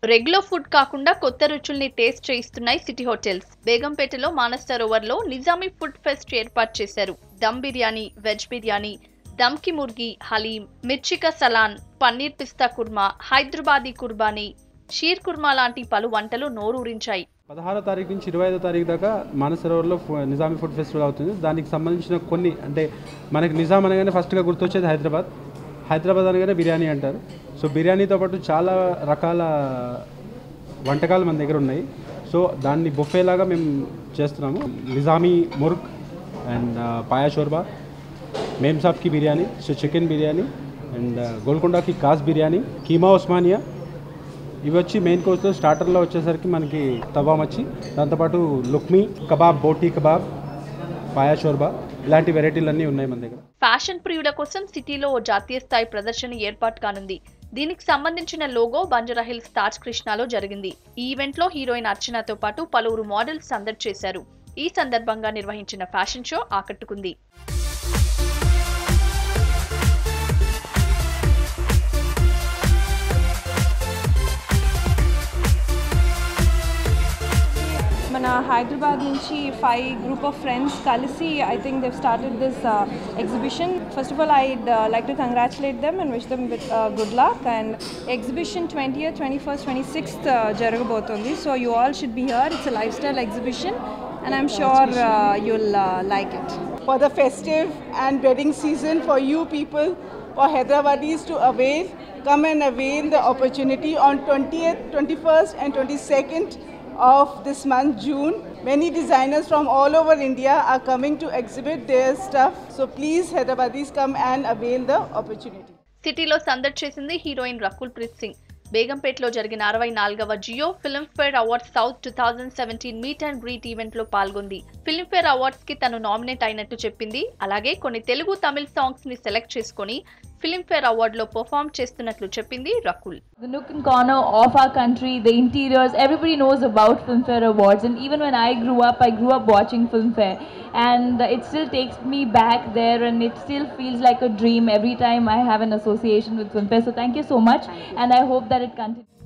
Regular food కాకుండా కొత్త రుచుల్ని టేస్ట్ చేయిస్తున్నాయి సిటీ హోటల్స్. బేగంపేటలో మానస్ సరోవర్లో నిజామీ ఫుడ్ ఫెస్ట్ ఏర్పాటు చేశారు. దమ్ బిర్యానీ, వెజ్ బిర్యానీ, దమ్ కి ముర్గి, హలీం, మిర్చిక సలాన్, పన్నీర్ పిస్తా కుర్మా, హైదరాబాదీ కుర్బానీ, షీర్ కుర్మా లాంటి పలు వంటలు నోరూరించాయి. 16వ తారీఖు నుంచి 25వ తారీఖు దాకా మానస్ సరోవర్లో నిజామీ ఫుడ్ ఫెస్టివల్ అవుతుంది. దానికి సంబంధించిన కొన్ని అంటే మనకి నిజాం అనగానే ఫస్ట్గా గుర్తొచ్చేది హైదరాబాద్ అనగానే బిర్యానీ అంటారు. సో బిర్యానీతో పాటు చాలా రకాల వంటకాలు మన దగ్గర ఉన్నాయి. సో దాన్ని బుఫే లాగా మేము చేస్తున్నాము. Nizami murg and paya shorba, Mem Sahib ki biryani, so chicken biryani and గోల్కొండకి కాస్ బిర్యానీ, కీమా ఉస్మానియా, ఇవి వచ్చి మెయిన్ కోర్స్లో. స్టార్టర్లో వచ్చేసరికి మనకి తవా మచ్చి, దాంతోపాటు లుక్మీ కబాబ్, బోటీ కబాబ్, పాయా షోర్బా, ఇలాంటి వెరైటీలన్నీ ఉన్నాయి మన దగ్గర. ఫ్యాషన్ ప్రియుల కోసం సిటీలో ఓ జాతీయ స్థాయి ప్రదర్శన ఏర్పాటు కానుంది. దీనికి సంబంధించిన లోగో బంజారాహిల్స్ తాజ్ కృష్ణాలో జరిగింది. ఈ ఈవెంట్ లో హీరోయిన్ అర్చనతో పాటు పలువురు మోడల్స్ సందడి చేశారు. ఈ సందర్భంగా నిర్వహించిన ఫ్యాషన్ షో ఆకట్టుకుంది. మన హైదరాబాద్ నుంచి 5 group of friends కలిసి I think they've started this exhibition. First of all, I'd like to congratulate them and wish them with good luck. And exhibition 20th, 21st, 26th జరగబోతుంది. So you all should be here. It's a lifestyle exhibition and I'm sure you'll like it. For the festive and wedding season, for you people, for Hyderabadis to avail, come and avail the opportunity on 20th, 21st and 22nd of this month, June. Many designers from all over India are coming to exhibit their stuff. So please, Hyderabadis, come and avail the opportunity. సిటీలో సందడి చేసింది heroine Rakul Preet Singh. బేగంపేటలో జరిగిన 64వ Jio Filmfare awards south 2017 meet and greet event లో పాల్గొంది. Filmfare awards కి తను నామినేట్ అయినట్టు చెప్పింది. అలాగే కొన్ని తెలుగు, తమిళ సాంగ్స్ ని సెలెక్ట్ చేసుకొని ఫిల్మ్ఫేర్ అవార్డ్ లో పర్ఫార్మ్ చేస్తున్నట్లు చెప్పింది Rakul. The nook and corner of our country, the interiors, everybody knows about Filmfare Awards, and even when I grew up watching Filmfare, and it still takes me back there, and it still feels like a dream every time I have an association with Filmfare. So thank you so much, and I hope that it continues.